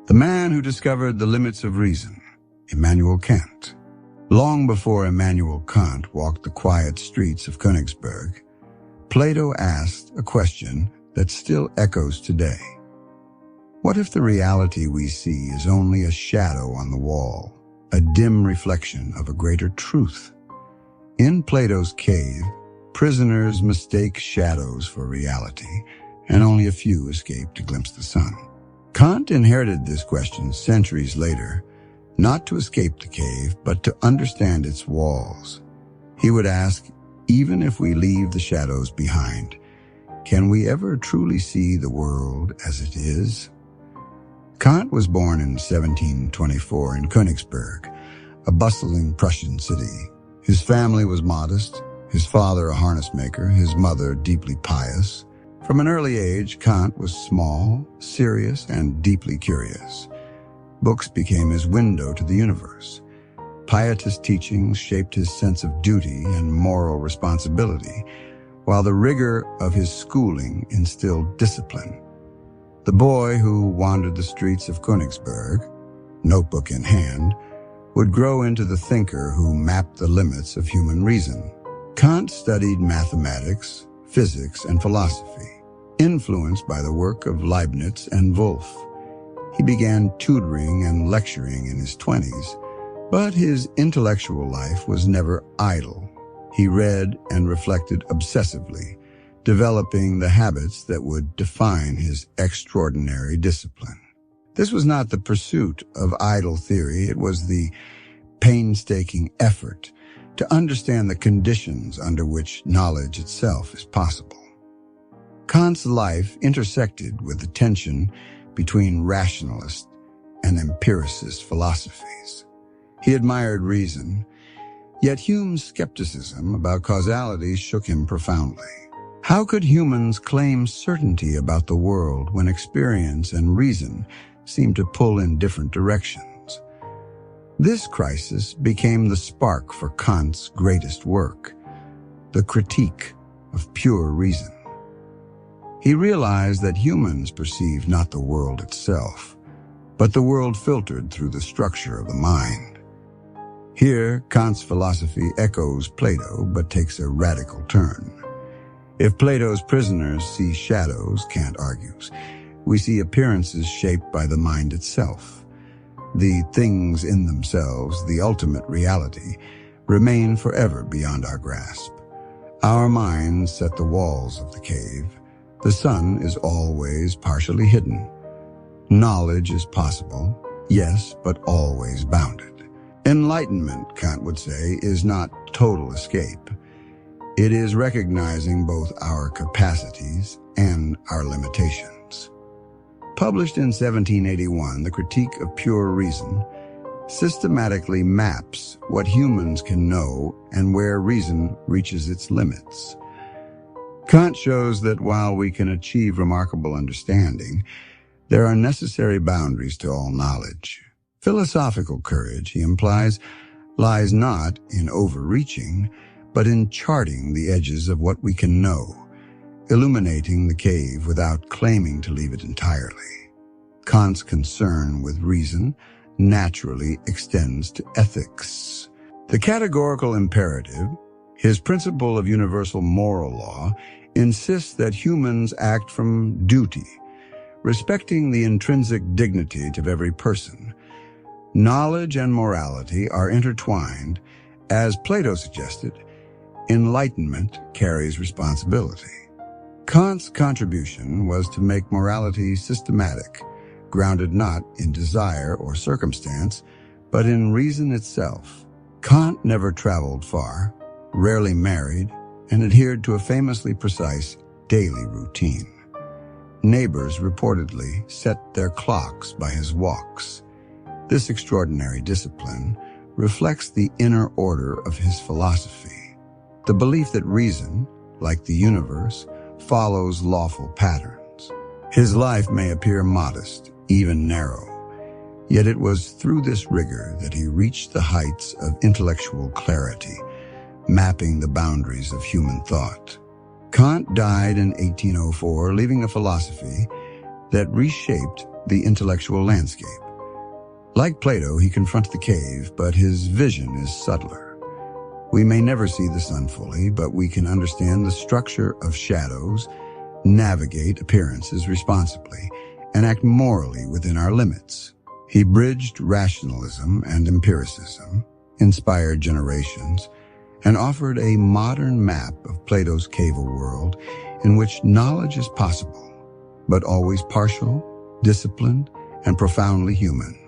The man who discovered the limits of reason, Immanuel Kant. Long before Immanuel Kant walked the quiet streets of Königsberg, Plato asked a question that still echoes today. What if the reality we see is only a shadow on the wall, a dim reflection of a greater truth? In Plato's cave, prisoners mistake shadows for reality, and only a few escape to glimpse the sun. Kant inherited this question centuries later, not to escape the cave, but to understand its walls. He would ask, even if we leave the shadows behind, can we ever truly see the world as it is? Kant was born in 1724 in Königsberg, a bustling Prussian city. His family was modest, his father a harness maker, his mother deeply pious. From an early age, Kant was small, serious, and deeply curious. Books became his window to the universe. Pietist teachings shaped his sense of duty and moral responsibility, while the rigor of his schooling instilled discipline. The boy who wandered the streets of Königsberg, notebook in hand, would grow into the thinker who mapped the limits of human reason. Kant studied mathematics, physics, and philosophy, influenced by the work of Leibniz and Wolff. He began tutoring and lecturing in his 20s, but his intellectual life was never idle. He read and reflected obsessively, developing the habits that would define his extraordinary discipline. This was not the pursuit of idle theory, it was the painstaking effort to understand the conditions under which knowledge itself is possible. Kant's life intersected with the tension between rationalist and empiricist philosophies. He admired reason, yet Hume's skepticism about causality shook him profoundly. How could humans claim certainty about the world when experience and reason seemed to pull in different directions? This crisis became the spark for Kant's greatest work, the critique of pure reason. He realized that humans perceive not the world itself, but the world filtered through the structure of the mind. Here, Kant's philosophy echoes Plato, but takes a radical turn. If Plato's prisoners see shadows, Kant argues, we see appearances shaped by the mind itself. The things in themselves, the ultimate reality, remain forever beyond our grasp. Our minds set the walls of the cave. The sun is always partially hidden. Knowledge is possible, yes, but always bounded. Enlightenment, Kant would say, is not total escape. It is recognizing both our capacities and our limitations. Published in 1781, the Critique of Pure Reason systematically maps what humans can know and where reason reaches its limits. Kant shows that while we can achieve remarkable understanding, there are necessary boundaries to all knowledge. Philosophical courage, he implies, lies not in overreaching, but in charting the edges of what we can know, illuminating the cave without claiming to leave it entirely. Kant's concern with reason naturally extends to ethics. The categorical imperative, his principle of universal moral law, insists that humans act from duty, respecting the intrinsic dignity of every person. Knowledge and morality are intertwined. As Plato suggested, enlightenment carries responsibility. Kant's contribution was to make morality systematic, grounded not in desire or circumstance, but in reason itself. Kant never traveled far, rarely married, and adhered to a famously precise daily routine. Neighbors reportedly set their clocks by his walks. This extraordinary discipline reflects the inner order of his philosophy, the belief that reason, like the universe, follows lawful patterns. His life may appear modest, even narrow, yet it was through this rigor that he reached the heights of intellectual clarity, mapping the boundaries of human thought. Kant died in 1804, leaving a philosophy that reshaped the intellectual landscape. Like Plato, he confronts the cave, but his vision is subtler. We may never see the sun fully, but we can understand the structure of shadows, navigate appearances responsibly, and act morally within our limits. He bridged rationalism and empiricism, inspired generations, and offered a modern map of Plato's cave world in which knowledge is possible, but always partial, disciplined, and profoundly human.